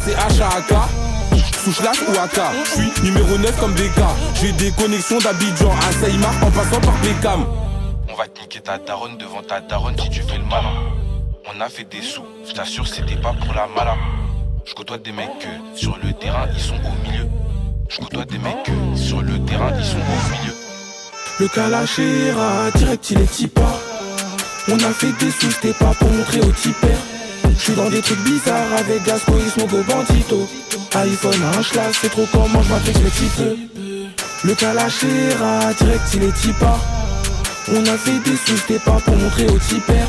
c'est HAK. Souchlash ou AK, je suis numéro 9 comme BK. J'ai des connexions d'Abidjan à Saïmar en passant par Beckham. On va te niquer ta daronne devant ta daronne si tu fais le malin. On a fait des sous, je t'assure c'était pas pour la mala. Je côtoie des mecs que sur le terrain ils sont au milieu. Je côtoie des mecs que sur le terrain ils sont au milieu. Le Kalachera, direct il est typa. On a fait des sous, c'était pas pour montrer au tipeur. J'suis dans des trucs bizarres avec Gasco, ils sont go bandito. iPhone, un schlass, c'est trop comment j'm'appelle le type. Le Kalachera, direct il est typa. On a fait des sous, c'était pas pour montrer au tipeur.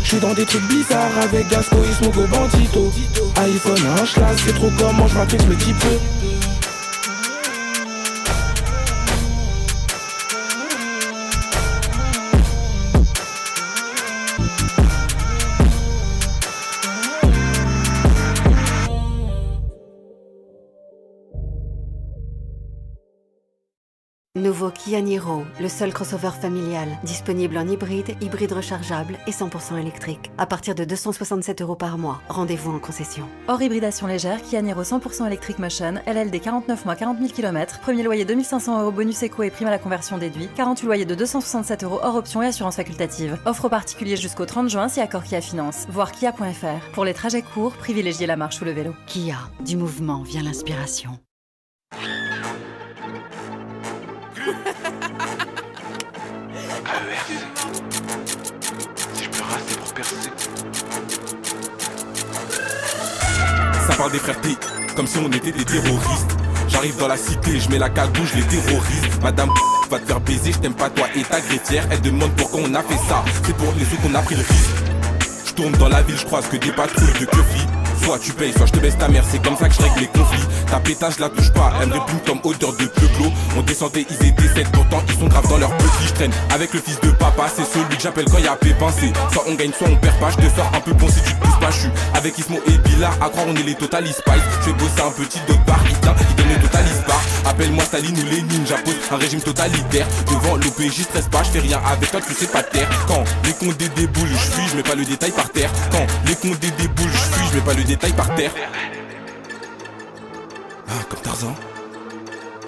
J'suis dans des trucs bizarres avec Gasco, ils sont go bandito. iPhone, un schlass, c'est trop comment j'm'appelle le type. Nouveau Kia Niro, le seul crossover familial, disponible en hybride rechargeable et 100% électrique. À partir de 267 € par mois. Rendez-vous en concession. Hors hybridation légère, Kia Niro 100% électrique motion, LLD 49 mois 40 000 km, premier loyer 2500 € bonus éco et prime à la conversion déduit, 48 loyers de 267 € hors option et assurance facultative. Offre aux particuliers jusqu'au 30 juin si accord Kia Finance. Voir kia.fr. Pour les trajets courts, privilégiez la marche ou le vélo. Kia, du mouvement vient l'inspiration. Si je peux raser pour percer. Ça parle des frères P, comme si on était des terroristes. J'arrive dans la cité, je mets la cagoule, je les terrorise. Madame va te faire baiser, je t'aime pas toi et ta greffière. Elle demande pourquoi on a fait ça, c'est pour les autres qu'on a pris le risque. Je tourne dans la ville, je croise que des patrouilles de keufs. Soit tu payes, soit je te baisse ta mère, c'est comme ça que je règle les conflits. Ta pétage, je la touche pas, elle me répugne comme odeur de peuplo. On descendait, ils étaient 7, pourtant ils sont graves dans leur petit. Je traîne avec le fils de papa, c'est celui que j'appelle quand y'a pépin. C'est soit on gagne, soit on perd pas, je te sors un peu bon si tu te pousses pas. Je suis avec Ismo et Billa, à croire on est les Total Spice. Je fais bosser un petit de bar, il donne le Total Bar. Appelle-moi Staline ou Lénine, j'impose un régime totalitaire. Devant l'OPJ, stresse pas, je fais rien avec toi, tu sais pas taire. Quand les condés déboulent, je fuis, je mets pas le détail par terre. Quand les condés déboulent, je fuis, je mets pas le détail par terre. Ah, comme Tarzan.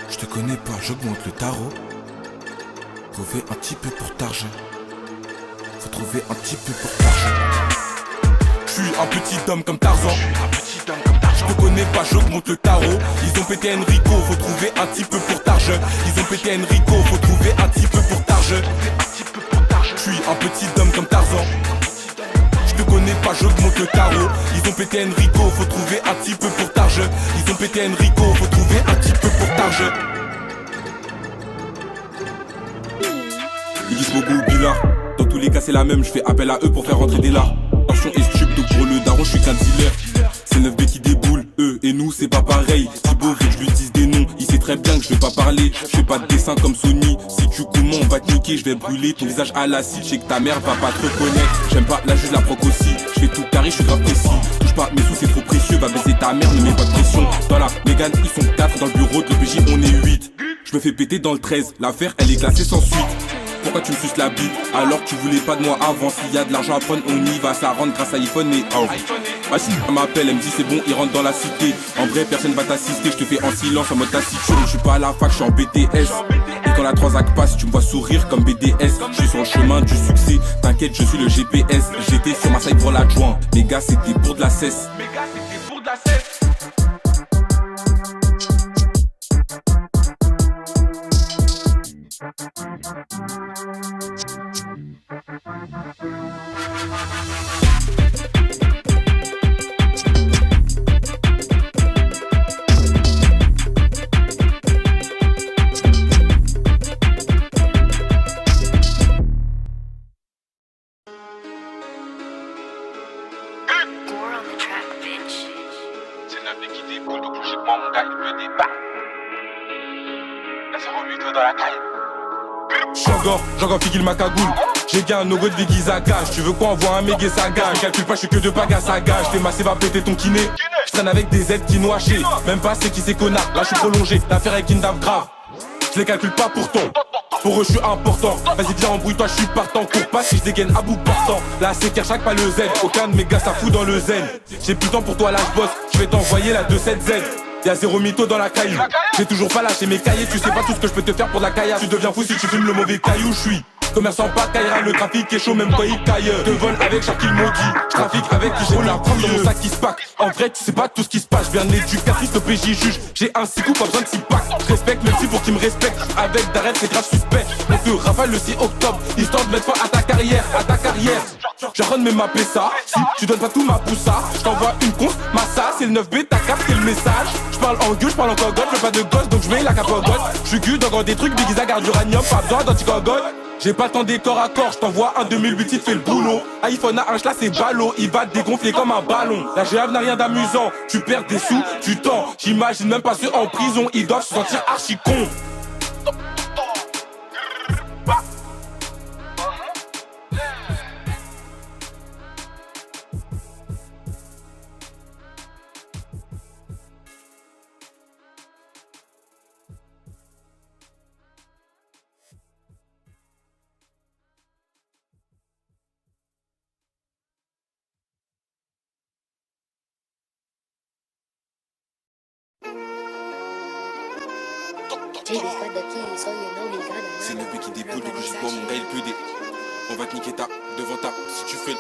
Je te connais pas, j'augmente le tarot. Trouver un petit peu pour t'argent. Faut trouver un petit peu pour t'argent. Je suis un petit homme comme Tarzan. Je te connais pas, j'augmente le tarot. Ils ont pété Enrico, faut trouver un petit peu pour t'argent. Ils ont pété Enrico, faut trouver un petit peu pour t'argent. Je suis un petit homme comme Tarzan. Je te connais pas, j'augmente le tarot. Ils ont pété Enrico, faut trouver un petit peu pour t'argent. Ils ont pété Enrico, faut trouver un petit peu pour t'argent. Ils disent Mogo ou Billard. Dans tous les cas c'est la même, je fais appel à eux pour faire rentrer des lards. Tension et stup, donc pour le daron je suis qu'un dealer. C'est 9B qui déboule, eux et nous c'est pas pareil. Thibaut veut que je lui dise des noms, il sait très bien que je vais pas parler. Je fais pas de dessin comme Sony, si tu comment on va te niquer. Je vais brûler ton visage à l'acide, je sais que ta mère va pas te reconnaître. J'aime pas la juge, la proc aussi, je fais tout carré, je suis grave précis. Touche pas, mes sous c'est trop précieux, va baisser ta mère, ne mets pas de pression. Dans la Mégane ils sont 4, dans le bureau de l'OPJ on est 8. Je me fais péter dans le 13, l'affaire elle est classée sans suite. Pourquoi tu me suces la bite alors que tu voulais pas de moi avant? S'il y a de l'argent à prendre on y va, ça rentre grâce à iPhone et oh. Ah si, elle m'appelle, elle me dit c'est bon, il rentre dans la cité. En vrai personne va t'assister, je te fais en silence en mode taciturne. Je suis pas à la fac, je suis en BTS. Et quand la Transac passe, tu me vois sourire comme BDS. Je suis sur le chemin du succès, t'inquiète je suis le GPS. J'étais sur Marseille pour l'adjoint, les gars c'était pour de la cesse. J'encore figure ma cagoule. J'ai gagné un logo de Viggy Zagage. Tu veux quoi, on voit un méga sagage. Calcule pas, je suis que de bagages à gage. T'es massé, va péter ton kiné. Je traîne avec des aides qui noachées. Même pas c'est qui c'est connard. Là je suis prolongé, l'affaire est kidnap grave. Je les calcule pas pourtant. Pour eux je suis important. Vas-y viens embrouille-toi, je suis partant. Cours pas si je dégaine à bout portant. Là c'est Kershak pas le Z. Aucun de mes gars ça fout dans le zen. J'ai plus le temps pour toi là je bosse. Je vais t'envoyer la 27Z. Y'a zéro mytho dans la caillou. J'ai toujours pas lâché mes cahiers. Tu sais pas tout ce que je peux te faire pour de la caillasse. Tu deviens fou si tu fumes le mauvais caillou. Je suis commerçant pas caillera, le trafic est chaud même quand il caille. Je vole avec chaque il maudit. Je trafique avec qui j'ai la prendre dans mon sac qui se pack. En vrai tu sais pas tout ce qui se passe. Je viens de l'éducatrice, le PJ juge. J'ai un 6 coups, pas besoin de 6 packs. Respecte même si pour qu'il me respecte. Avec Darren c'est grave suspect. On te rafale le 6 octobre. Histoire de mettre fin à ta carrière, à ta carrière. Je run mais ma ça. Si tu donnes pas tout ma poussa, je t'envoie une conce, massa, c'est le 9B, ta cap, c'est le message. Je parle en gueule, je parle en cogotte, je veux pas de gosse donc je mets la capogotte. Je suis cul dans des trucs, Big Isa garde d'uranium, pas besoin d'anticogotte. J'ai pas le temps des corps à corps, je t'envoie un 2008, il te fait le boulot. iPhone a un là c'est ballot, il va te dégonfler comme un ballon. La GAV n'a rien d'amusant, tu perds des sous, tu tends. J'imagine même pas ceux en prison, ils doivent se sentir archi cons. C'est le mec qui déboule, donc logiquement mon gars il peut des. On va te niquer ta devant ta si tu fais.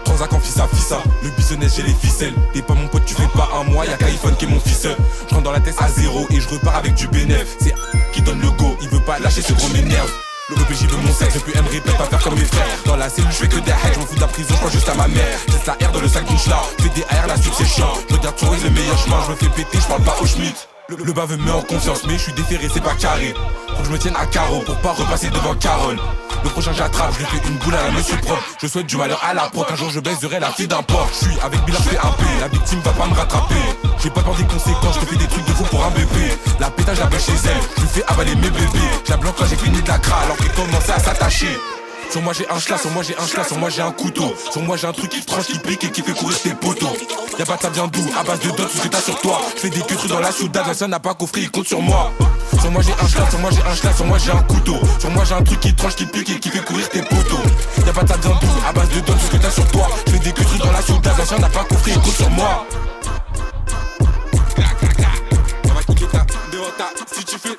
Transac en fils à fissa, le business j'ai les ficelles. T'es pas mon pote, tu fais pas un mois, y'a qu'iPhone qui est mon fils. Je rentre dans la tête à zéro et je repars avec du bénéf. C'est qui donne le go, il veut pas lâcher, ce gros m'énerve. Le PJ veut mon sexe, depuis elle me répète pas faire comme mes frères. Dans la cellule je fais que des hacks, je m'en fous de la prison, je crois juste à ma mère. J'laisse la R dans le sac d'une schla, je fais des AR, la suite c'est chiant. Je regarde Touris le meilleur chemin, je me fais péter, je parle pas au Schmitt. Le bas me met en confiance, mais je suis déféré, c'est pas carré. Faut que je me tienne à carreau pour pas repasser devant Carole. Le prochain j'attrape, je lui fais une boule à la monsieur propre. Je souhaite du malheur à la proc, un jour je baiserai la fille d'un porc. Je suis avec Billard, je fais un P, la victime va pas me rattraper. J'ai pas peur des conséquences, je te fais des trucs de fou pour un bébé. La pétage la chez elle, je lui fais avaler mes bébés. Je la bloque quand j'ai fini de la cra, alors qu'il commençait à s'attacher. Sur moi j'ai un schla, sur moi j'ai un schla, sur moi j'ai un couteau. Sur moi j'ai un truc qui tranche, qui pique et qui fait courir tes poteaux. Y'a pas de ça vient d'où, à base de dot, tout ce que t'as sur toi. Je fais des queues dans la ciudad, l'ancien n'a pas coffré, il compte sur moi. Sur moi j'ai un schla, sur moi j'ai un schla, sur moi j'ai un couteau. Sur moi j'ai un truc qui tranche, qui pique et qui fait courir tes poteaux. Y'a pas de ça vient d'où, à base de dot, tout ce que t'as sur toi. Je fais des queues dans la ciudad, l'ancien n'a pas coffré, il compte sur moi. On va niquer ta devant ta si tu fais.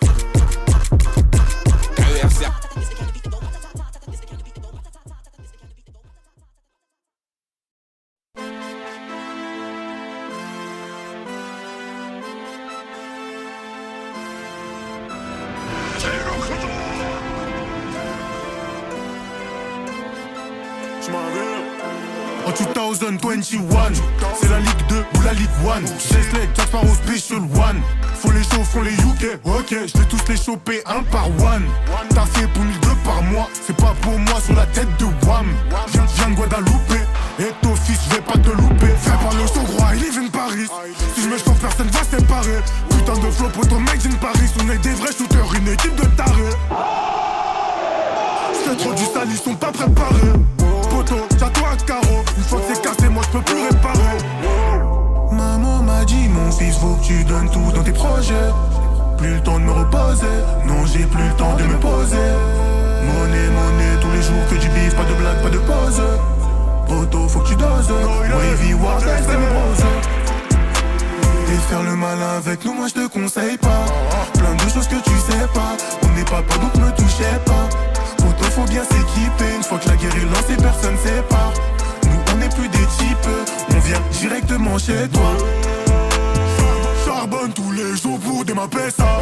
En 2021, c'est la Ligue 2 ou la Ligue 1. Jesleg, Jack Sparrow Special One. Faut les chauds, font les UK. Ok, je vais tous les choper un par one. T'as fait pour 1002 par mois. C'est pas pour moi sur la tête de Wham. Viens de Guadeloupe. Et ton fils, je vais pas te louper. Fais pas le son roi, il est venu de Paris. Si je me chauffe, personne va se séparer. Putain de flow pour ton mec, d'une Paris. On est des vrais shooters, une équipe de tarés. C'est trop du sale, ils sont pas préparés. Poto, j'ai toi un carreau. Une fois que c'est cassé, moi je peux plus réparer. Maman m'a dit, mon fils, faut que tu donnes tout dans tes projets. Plus le temps de me reposer. Non, j'ai plus le temps de me poser. Monnaie, monnaie, tous les jours que du bif, pas de blague, pas de pause. Poto, faut que tu doses. Wavy Ward, c'est mes roses. Et faire le malin avec nous, moi je te conseille pas. Plein de choses que tu sais pas. On n'est pas donc me touchez pas. Poto, faut bien s'équiper. Une fois que la guerre est lancée, personne sépare. Nous on n'est plus des types. On vient directement chez toi. Charbonne tous les jours pour démapper ça.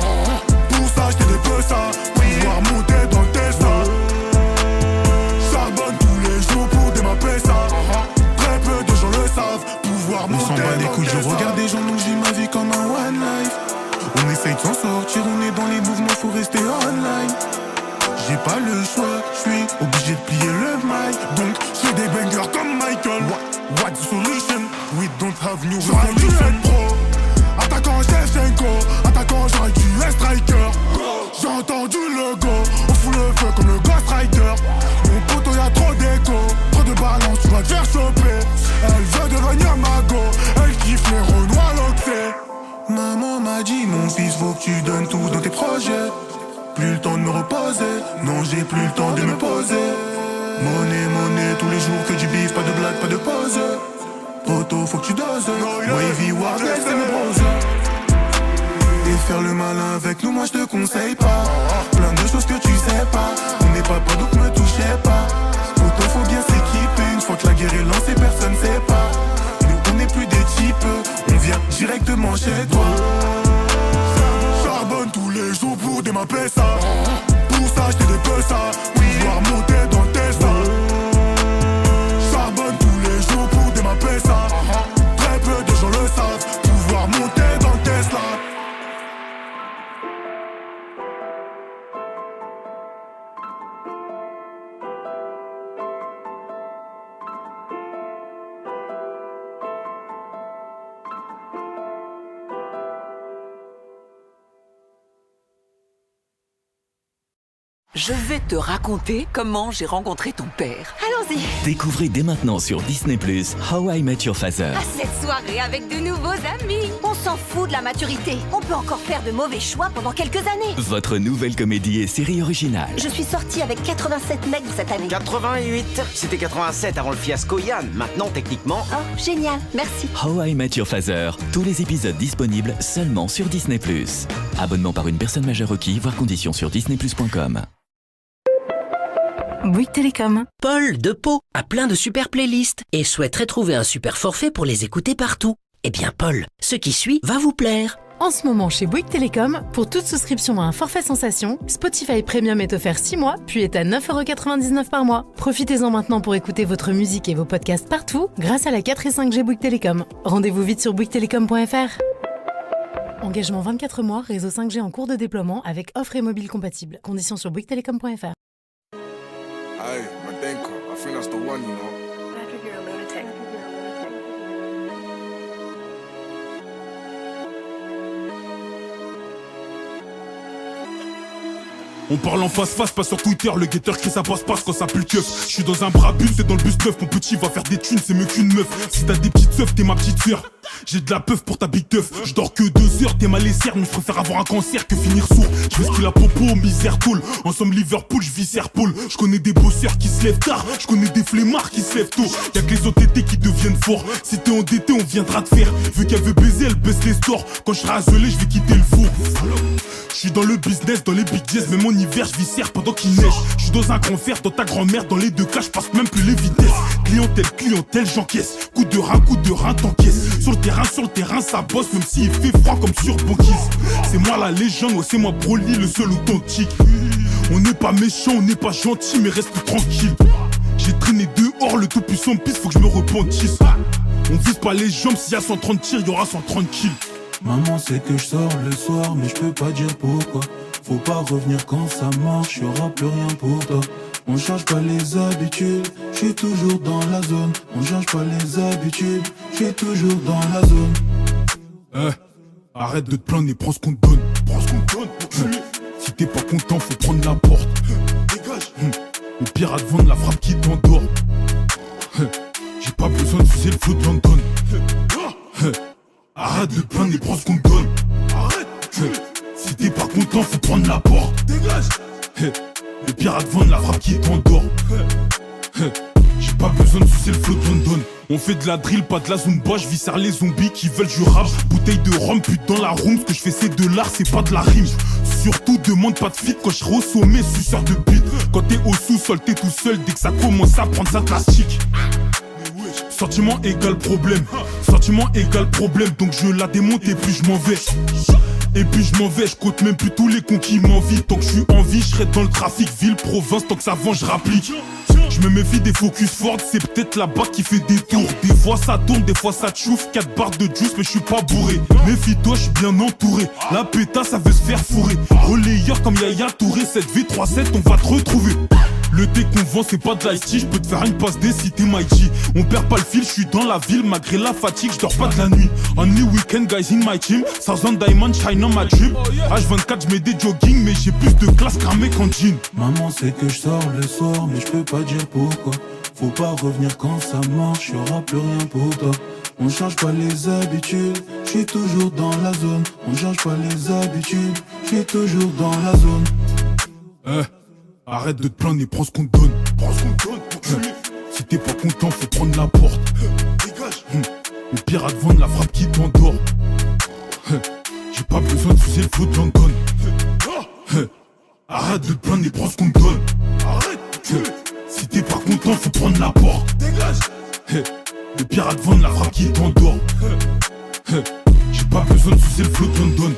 Pour ça j'étais des peu ça. Pouvoir monter dans le Tesla. Charbonne tous les jours pour démapper ça. Très peu de gens le savent. Pouvoir monter dans le Tesla. On s'en bat les couilles, je regarde des gens donc je vis ma vie comme un one life. On essaye de s'en sortir, on est dans les mouvements, faut rester online. J'ai pas le choix, je suis obligé de plier le mic. Donc je fais des bangers comme Michael. What's the solution? We don't have new revolution. Pro, attaquant Shevchenko, attaquant j'aurais dû être striker. J'ai entendu le go, on fout le feu comme le Ghost Rider. Mon poteau y'a trop d'écho, trop de balance, tu vas te faire choper. Elle veut devenir mago, elle kiffe les Renois l'octet. Maman m'a dit mon fils faut que tu donnes tout dans tes projets. plus le temps de me reposer. Non, j'ai plus le temps de me poser. Monnaie, monnaie, tous les jours que du bif, pas de blague, pas de pause. Poto, faut que tu doses. Wavy, Warner, c'est mes bros. Et faire le malin avec nous, moi je te conseille pas. Plein de choses que tu sais pas. On n'est pas donc me touchez pas. Poto, faut bien s'équiper. Une fois que la guerre est lancée, personne sait pas. Nous on n'est plus des types, on vient directement chez toi. Charbonne tous les jours pour démapper ça. Pour s'acheter des peu ça. Pouvoir monter dans le Tesla. Charbonne tous les jours pour démapper ça. Très peu de gens le savent. Pouvoir monter dans le Tesla. Je vais te raconter comment j'ai rencontré ton père. Allons-y. Découvrez dès maintenant sur Disney+, How I Met Your Father. À cette soirée avec de nouveaux amis. On s'en fout de la maturité. On peut encore faire de mauvais choix pendant quelques années. Votre nouvelle comédie et série originale. Je suis sortie avec 87 mecs cette année. 88. C'était 87 avant le fiasco Yann. Maintenant, techniquement... Oh, génial, merci. How I Met Your Father. Tous les épisodes disponibles seulement sur Disney+. Abonnement par une personne majeure requis, voir conditions sur disneyplus.com. Bouygues Télécom. Paul de Pau a plein de super playlists et souhaiterait trouver un super forfait pour les écouter partout. Eh bien Paul, ce qui suit va vous plaire. En ce moment chez Bouygues Télécom, pour toute souscription à un forfait sensation, Spotify Premium est offert 6 mois, puis est à 9,99€ par mois. Profitez-en maintenant pour écouter votre musique et vos podcasts partout grâce à la 4 et 5G Bouygues Télécom. Rendez-vous vite sur bouyguestelecom.fr. Engagement 24 mois, réseau 5G en cours de déploiement avec offre et mobile compatible. Conditions sur bouyguestelecom.fr. Hey, Madenko, I think that's the one, you know. Patrick, you're a lunatic. On parle en face-face, pas sur Twitter. Le guetteur crie ça passe-passe quand ça pue le keuf. Je suis dans un brabus, c'est dans le bus neuf. Mon petit va faire des thunes, c'est mieux qu'une meuf. Si t'as des petites seufs, t'es ma petite sœur. J'ai de la peuf pour ta big teuf. Je dors que 2 heures, t'es ma laissière. Mais je préfère avoir un cancer que finir sourd. Je vais skier la popo, misère tôle. Ensemble Liverpool, je vis Serpol. Je connais des bosseurs qui se lèvent tard. Je connais des flemmards qui se lèvent tôt. Y'a que les OTT qui deviennent forts. Si t'es endetté, on viendra te faire. Vu qu'elle veut baiser, elle baisse les stores. Quand je serai azelé, je vais quitter le four. Je suis dans le business, dans les big jazz. Même en hiver, je vis serre pendant qu'il neige. Je suis dans un grand fer, dans ta grand-mère. Dans les deux cas, je passe même plus les vitesses. Clientèle, j'encaisse. Coup de rein, t'encaisse. Sur le terrain, ça bosse. Même s'il fait froid comme sur banquise. C'est moi la légende, ouais, c'est moi Broly, le seul authentique. On n'est pas méchant, on n'est pas gentil, mais reste tranquille. J'ai traîné dehors, le tout puissant pisse, faut que je me repentisse. On vise pas les jambes, s'il y a 130 tirs, il y aura 130 kills. Maman sait que je sors le soir, mais je peux pas dire pourquoi. Faut pas revenir quand ça marche, y'aura plus rien pour toi. On change pas les habitudes, je suis toujours dans la zone. On change pas les habitudes, je suis toujours dans la zone. Arrête de te plaindre et prends ce qu'on te donne. Si t'es pas content, faut prendre la porte. Dégage. Au pire à te vendre la frappe qui t'endort. J'ai pas besoin de fuser le flot de London. Arrête de te plaindre et prends ce qu'on te donne. Arrête. Si t'es pas content, faut prendre la porte. Dégage. Les pirates vendent la frappe qui t'endort. J'ai pas besoin de sucer le flot de London. On fait de la drill, pas de la zumba. Je viscère les zombies qui veulent du rap. Bouteille de rhum, pute dans la room. Ce que je fais c'est de l'art, c'est pas de la rime. Surtout demande pas de fit quand je serai au sommet, suceur de bite. Quand t'es au sous-sol, t'es tout seul. Dès que ça commence à prendre sa plastique. Sentiment égale problème. Sentiment égale problème. Donc je la démonte et puis je m'en vais. Et puis je m'en vais, je compte même plus tous les cons qui m'envient. Tant que je suis en vie, je serai dans le trafic, ville, province, tant que ça vend, je rapplique. Je me méfie des focus Ford, c'est peut-être la bague qui fait des tours. Des fois ça tourne, des fois ça te chouffe. 4 barres de juice, mais je suis pas bourré. Méfie-toi, je suis bien entouré. La pétasse, ça veut se faire fourrer. Relayeur comme Yaya Touré, 7v37, on va te retrouver. Le thé qu'on vend c'est pas de l'ice tea, je peux te faire une passe D si t'es my G. On perd pas le fil, je suis dans la ville malgré la fatigue, je dors pas de la nuit. Only weekend guys in my team, 1000 diamond shine on my drip. H24 je mets des jogging mais j'ai plus de classe qu'un mec en jean. Maman sait que je sors le soir mais je peux pas dire pourquoi. Faut pas revenir quand ça marche, y'aura plus rien pour toi. On change pas les habitudes, je suis toujours dans la zone. On change pas les habitudes, je suis toujours dans la zone. Arrête de te plaindre et prends ce qu'on te donne. Si t'es pas content, faut prendre la porte. Le pirate vend la frappe qui t'endort. J'ai pas besoin de fuser le flot de London. Arrête de te plaindre et prends ce qu'on te donne. Si t'es pas content, faut prendre la porte. Le pirate vend la frappe qui t'endort. J'ai pas besoin de fuser le flot de London.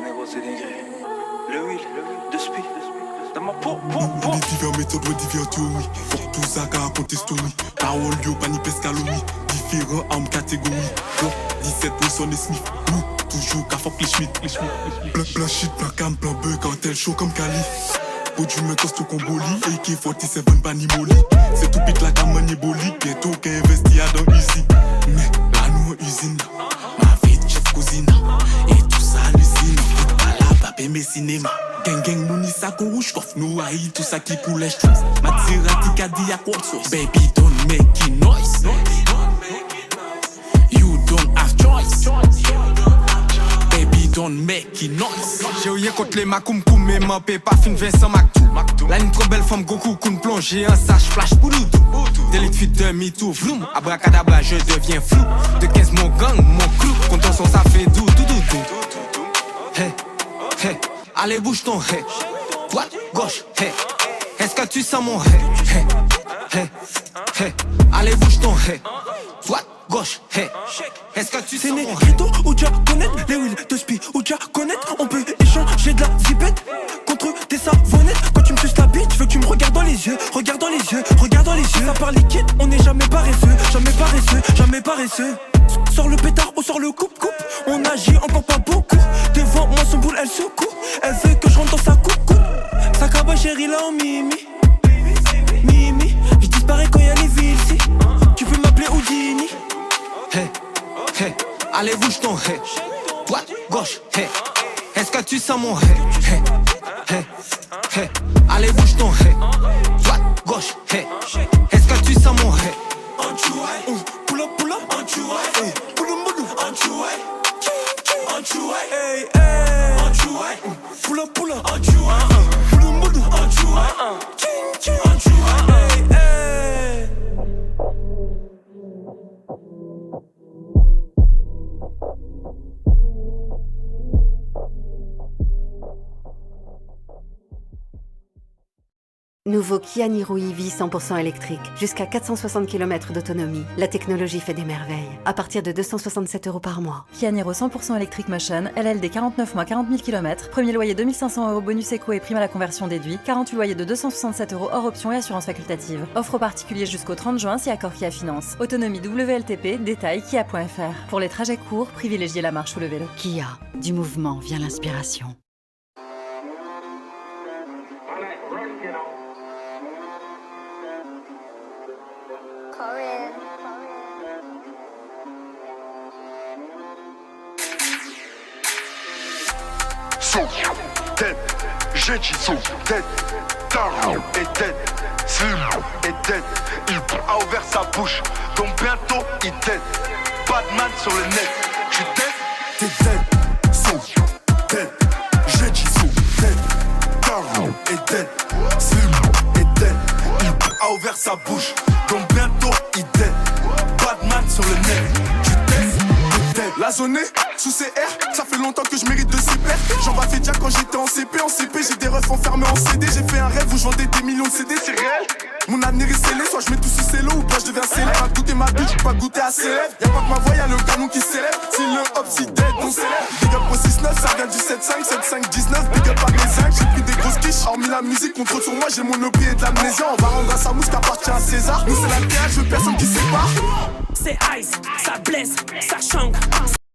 Négo, c'est dégré. Le huile, de spi, dans ma peau. Divers méthodes, divers théories. Pour tout ça, qu'à raconter story. Parole, yo, pas ni pescalomi. Différents armes, catégories. 17 Wilson et Smith. Nous, toujours qu'à fuck les Schmitt. Plein shit, plein cam, plein bug, quand tel chaud comme Cali. Au du me coste au Comboli. AK-47, Bunny Molly. C'est tout pique la cam, Boli. Bientôt qu'à investir dans Easy. Mais là, nous, en usine. Ma vie, chef cousine. Et tout ça, l'usine. Pas là, papé, mes cinémas. Gang, mouni, sac rouge, coffre, nous, aïe, tout ça qui coule, je trouve. Maserati, Cadillac, what sauce. Baby, don't make it noise. You don't have choice. Baby, don't make it noise. J'ai ouïe contre les macoum koum, mais m'en paie pas fin Vincent Mactou. Là, une trop belle femme, Goku, koun plongé, un sage flash, bouloudou. Delete fit demi-tour, vroom. Abracadabra, je deviens flou. De 15, mon gang, mon clou. Quand on sort, ça fait dou. Hey, hey. Allez, bouge ton hey. Droite, gauche, hey. Est-ce que tu sens mon hey? Hey, hey, hey. Allez, bouge ton hey. Droite, gauche, hey. Est-ce que tu sens mon hey? C'est Negrito ou déjà connaître les wheels de spi ou déjà connaître. On peut échanger de la zipette contre des savonnettes. Quand tu me touches ta bite, je veux que tu me regardes dans les yeux. Regarde dans les yeux, regarde dans les yeux. Ça part liquide, on n'est jamais paresseux. Jamais paresseux, jamais paresseux. Sors le pétard ou sors le coupe-coupe. On agit encore pas beaucoup. Devant moi son boule elle secoue. Elle veut que je rentre dans sa coucou. Sa cabane chérie là en Mimi. Mimi, je disparais quand y'a les villes ici. Tu peux m'appeler Houdini. Hey, hey, allez bouge ton hey. Droite, gauche, hey. Est-ce que tu sens mon hey? Hey, hey, hey. Allez bouge ton hey. Droite, gauche, hey. Est-ce que tu sens mon hey? Pull up, hey. Pull hey, hey. Pull up, pull up, hey, hey. Nouveau Kia Niro EV 100% électrique, jusqu'à 460 km d'autonomie. La technologie fait des merveilles. À partir de 267 € par mois. Kia Niro 100% électrique Motion, LLD 49 mois 40 000 km, premier loyer 2500 € bonus éco et prime à la conversion déduit, 48 loyers de 267 € hors option et assurance facultative. Offre aux particuliers jusqu'au 30 juin si accord Kia Finance. Autonomie WLTP, détail kia.fr. Pour les trajets courts, privilégiez la marche ou le vélo. Kia, du mouvement vient l'inspiration. Dead, Jeji so dead, Taro est dead, Slim est dead, il a ouvert sa bouche, donc bientôt il dead, Batman sur le net, j'suis dead, t'es dead, so dead, Jeji so dead, Taro est dead, Slim est dead, il a ouvert sa bouche, donc bientôt il dead, Batman sur le net, j'suis dead, la zone est sous CR, ça fait longtemps que je mérite de s'y perdre. J'en bats fait déjà quand j'étais en CP. En CP, j'ai des refs enfermés en CD. J'ai fait un rêve où je vendais des millions de CD, c'est réel. Mon avenir est scellé, soit je mets tout sous cello ou bien je deviens célèbre. Pas goûter ma bitch, pas goûter à ses lèvres. Y'a pas que ma voix, y'a le canon qui s'élève. Si le hop, si dead, on s'élève. Big up au 6-9, ça vient du 7-5, 7-5-19. Big up à mes 5, j'ai pris des grosses quiches. Hormis la musique, contrôle sur moi, j'ai mon opé et de l'amnésia. On va rendre à sa mousse qui appartient à César. Nous c'est la théâtre, je veux personne qui sépare. C'est ice, ça blesse, ça change.